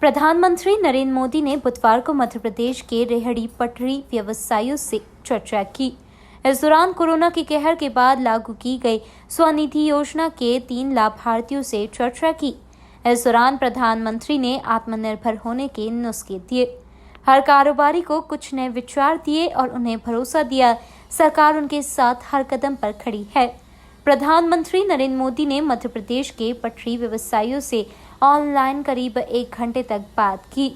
प्रधानमंत्री नरेंद्र मोदी ने बुधवार को मध्य प्रदेश के रेहड़ी पटरी व्यवसायियों से चर्चा की। इस दौरान कोरोना के कहर के बाद लागू की गई स्वनिधि योजना के 3 लाभार्थियों से चर्चा की। इस दौरान प्रधानमंत्री ने आत्मनिर्भर होने के नुस्खे दिए, हर कारोबारी को कुछ नए विचार दिए और उन्हें भरोसा दिया सरकार उनके साथ हर कदम पर खड़ी है। प्रधानमंत्री नरेंद्र मोदी ने मध्य प्रदेश के पटरी व्यवसायियों से ऑनलाइन करीब 1 घंटे तक बात की।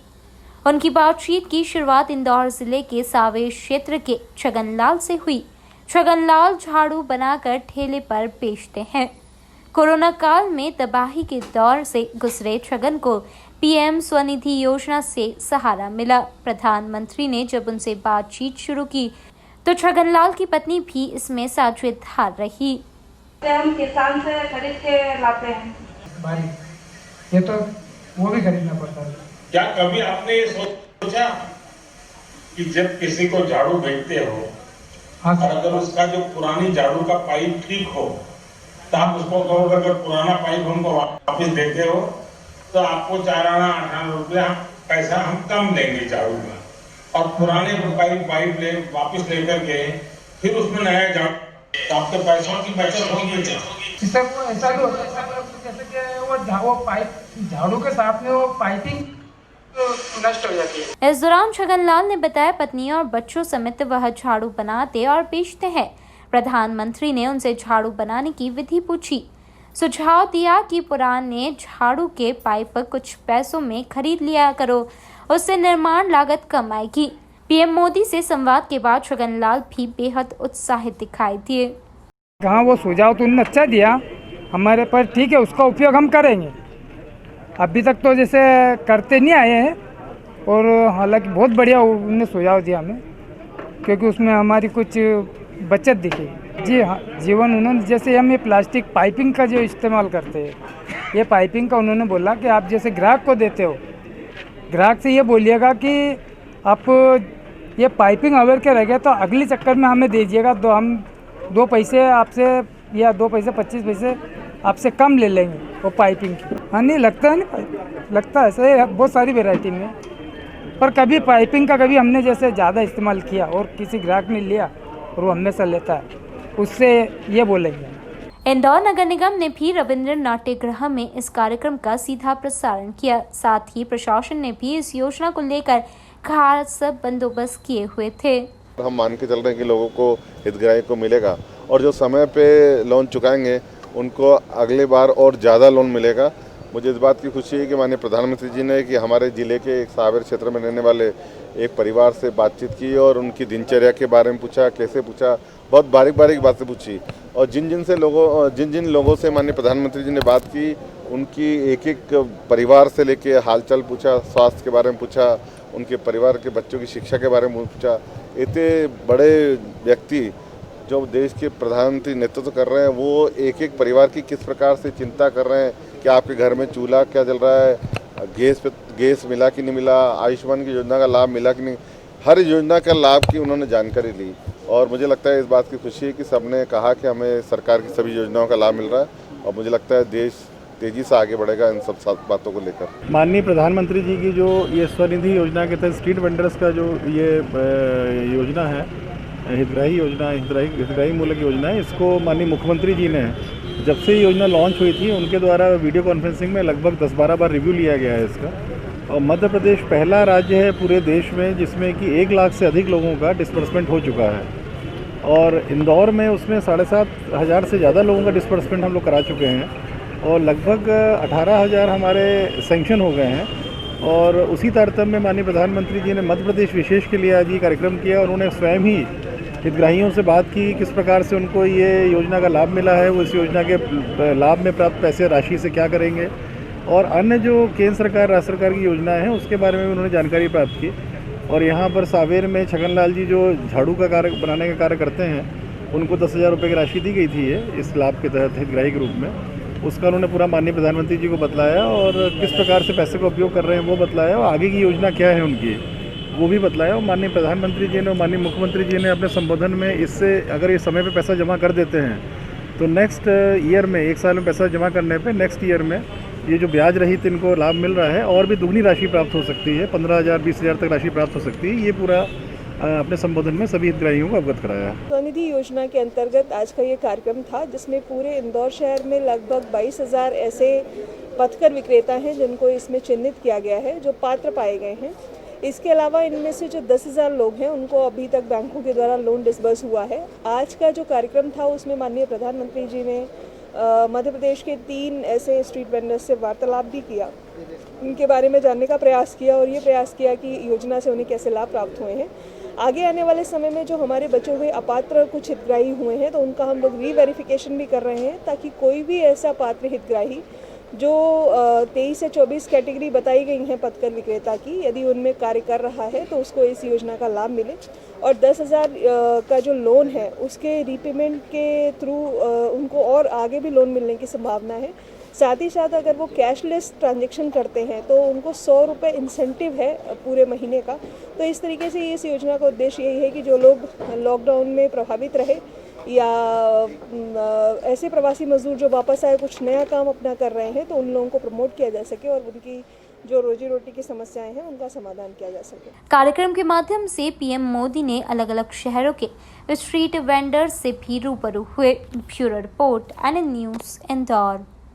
उनकी बातचीत की शुरुआत इंदौर जिले के सावेर क्षेत्र के छगनलाल से हुई। छगनलाल झाड़ू बनाकर ठेले पर बेचते हैं। कोरोना काल में तबाही के दौर से गुजरे छगन को पीएम स्वनिधि योजना से सहारा मिला। प्रधानमंत्री ने जब उनसे बातचीत शुरू की तो छगनलाल की पत्नी भी इसमें साझेदार रही। हम किसान से खरीद के लाते हैं। ये तो वो भी खरीदना पड़ता है। क्या कभी आपने ये सोचा कि जब किसी को झाड़ू बेचते हो और अगर उसका जो पुरानी झाड़ू का पाइप ठीक हो तो आप उसको कहोगे अगर पुराना पाइप हमको वापस देते हो तो आपको 4 आना 8 आना रुपया पैसा हम कम देंगे झाड़ू का, और पुराने पाइप वापस लेकर के फिर उसमें नया झाड़ू तो आपके पैसों की बचत होगी। ऐसा भी होता है जैसे कि वो पाइप झाड़ू के साथ में वो पाइपिंग नष्ट हो जाती है। इस दौरान छगनलाल ने बताया पत्नी और बच्चों समेत वह झाड़ू बनाते और बेचते हैं। प्रधानमंत्री ने उनसे झाड़ू बनाने की विधि पूछी, सुझाव दिया कि पुराने झाड़ू के पाइप कुछ पैसों में खरीद लिया करो, उससे निर्माण लागत कम आएगी। पीएम मोदी से संवाद के बाद छगनलाल भी बेहद उत्साहित दिखाई दिए। कहाँ वो सुझाव तो उन्होंने अच्छा दिया हमारे पर, ठीक है उसका उपयोग हम करेंगे। अभी तक तो जैसे करते नहीं आए हैं, और हालांकि बहुत बढ़िया उन्होंने सुझाव दिया हमें, क्योंकि उसमें हमारी कुछ बचत दिखी। जी हाँ, जीवन उन्होंने जैसे हम ये प्लास्टिक पाइपिंग का जो इस्तेमाल करते हैं, ये पाइपिंग का उन्होंने बोला कि आप जैसे ग्राहक को देते हो, ग्राहक से ये बोलिएगा कि आप ये पाइपिंग अवेयर के रह गया तो अगले चक्कर में हमें दीजिएगा, तो हम 2 पैसे आपसे या 2 पैसे 25 पैसे आपसे कम ले लेंगे वो पाइपिंग की। हाँ नहीं लगता है, नहीं लगता है सही, बहुत सारी वैरायटी में, पर कभी पाइपिंग का कभी हमने जैसे ज़्यादा इस्तेमाल किया और किसी ग्राहक ने लिया और वो हमेशा लेता है, उससे ये बोलेंगे। इंदौर नगर निगम ने भी रविंद्र नाट्यगृह में इस कार्यक्रम का सीधा प्रसारण किया। साथ ही प्रशासन ने भी इस योजना को लेकर खास बंदोबस्त किए हुए थे। हम मान के चल रहे हैं कि लोगों को हितग्राही को मिलेगा, और जो समय पे लोन चुकाएंगे उनको अगले बार और ज़्यादा लोन मिलेगा। मुझे इस बात की खुशी है कि माननीय प्रधानमंत्री जी ने कि हमारे ज़िले के एक सावेर क्षेत्र में रहने वाले एक परिवार से बातचीत की और उनकी दिनचर्या के बारे में पूछा, कैसे पूछा, बहुत बारीक बारीक बातें पूछी, और जिन जिन लोगों से माननीय प्रधानमंत्री जी ने बात की उनकी एक एक परिवार से लेके हालचाल पूछा, स्वास्थ्य के बारे में पूछा, उनके परिवार के बच्चों की शिक्षा के बारे में पूछा। इतने बड़े व्यक्ति जो देश के प्रधानमंत्री नेतृत्व कर रहे हैं, वो एक एक परिवार की किस प्रकार से चिंता कर रहे हैं कि आपके घर में चूल्हा क्या जल रहा है, गैस मिला कि नहीं मिला, आयुष्मान की योजना का लाभ मिला कि नहीं, हर योजना का लाभ की उन्होंने जानकारी ली। और मुझे लगता है इस बात की खुशी है कि सबने कहा कि हमें सरकार की सभी योजनाओं का लाभ मिल रहा है, और मुझे लगता है देश तेजी से आगे बढ़ेगा इन सब बातों को लेकर। माननीय प्रधानमंत्री जी की जो ये स्वनिधि योजना के तहत स्ट्रीट वेंडर्स का जो ये योजना है, हितग्राही मूलक योजना है, इसको माननीय मुख्यमंत्री जी ने जब से ये योजना लॉन्च हुई थी उनके द्वारा वीडियो कॉन्फ्रेंसिंग में लगभग 10-12 बार रिव्यू लिया गया है इसका। और मध्य प्रदेश पहला राज्य है पूरे देश में जिसमें कि 1 लाख से अधिक लोगों का डिस्बर्समेंट हो चुका है, और इंदौर में उसमें 7,500 से ज़्यादा लोगों का डिस्बर्समेंट हम लोग करा चुके हैं, और लगभग 18,000 हमारे सैंक्शन हो गए हैं। और उसी तारतम्य में माननीय प्रधानमंत्री जी ने मध्य प्रदेश विशेष के लिए आज ये कार्यक्रम किया, और उन्होंने स्वयं ही हितग्राहियों से बात की किस प्रकार से उनको ये योजना का लाभ मिला है, वो इस योजना के लाभ में प्राप्त पैसे राशि से क्या करेंगे, और अन्य जो केंद्र सरकार राज्य सरकार की योजनाएं हैं उसके बारे में उन्होंने जानकारी प्राप्त की। और यहाँ पर सावेर में छगनलाल जी जो झाड़ू का कार्य बनाने का कार्य करते हैं, उनको 10,000 रुपये की राशि दी गई थी इस लाभ के तहत हितग्राही के रूप में। उसका उन्होंने पूरा माननीय प्रधानमंत्री जी को बतलाया, और किस प्रकार से पैसे का उपयोग कर रहे हैं वो बतलाया, और आगे की योजना क्या है उनकी वो भी बतलाया। और माननीय प्रधानमंत्री जी ने और माननीय मुख्यमंत्री जी ने अपने संबोधन में इससे अगर ये समय पे पैसा जमा कर देते हैं तो नेक्स्ट ईयर में 1 साल में पैसा जमा करने पे नेक्स्ट ईयर में ये जो ब्याज रहित इनको लाभ मिल रहा है और भी दुगनी राशि प्राप्त हो सकती है, 15,000 20,000 तक राशि प्राप्त हो सकती है। ये पूरा अपने संबोधन में सभी हितग्राहियों को अवगत कराया। स्वनिधि योजना के अंतर्गत आज का ये कार्यक्रम था, जिसमें पूरे इंदौर शहर में लगभग 22,000 ऐसे पथकर विक्रेता हैं जिनको इसमें चिन्हित किया गया है, जो पात्र पाए गए हैं। इसके अलावा इनमें से जो 10,000 लोग हैं उनको अभी तक बैंकों के द्वारा लोन डिसबर्स हुआ है। आज का जो कार्यक्रम था उसमें माननीय प्रधानमंत्री जी ने मध्य प्रदेश के 3 ऐसे स्ट्रीट वेंडर्स से वार्तालाप भी किया, इनके बारे में जानने का प्रयास किया और ये प्रयास किया कि योजना से उन्हें कैसे लाभ प्राप्त हुए हैं। आगे आने वाले समय में जो हमारे बचे हुए अपात्र कुछ हितग्राही हुए हैं तो उनका हम लोग रीवेरिफिकेशन भी कर रहे हैं, ताकि कोई भी ऐसा पात्र हितग्राही जो 23 से 24 कैटेगरी बताई गई हैं पथकर विक्रेता की, यदि उनमें कार्य कर रहा है तो उसको इस योजना का लाभ मिले। और 10,000 का जो लोन है उसके रीपेमेंट के थ्रू उनको और आगे भी लोन मिलने की संभावना है। साथ ही साथ अगर वो कैशलेस ट्रांजैक्शन करते हैं तो उनको 100 रुपये इंसेंटिव है पूरे महीने का। तो इस तरीके से इस योजना का उद्देश्य यही है कि जो लोग लॉकडाउन में प्रभावित रहे या ऐसे प्रवासी मजदूर जो वापस आए कुछ नया काम अपना कर रहे हैं तो उन लोगों को प्रमोट किया जा सके और उनकी जो रोजी रोटी की समस्याएं हैं उनका समाधान किया जा सके। कार्यक्रम के माध्यम से पीएम मोदी ने अलग अलग शहरों के स्ट्रीट वेंडर्स से भी रूबरू हुए। Bureau report, NN news, Indore.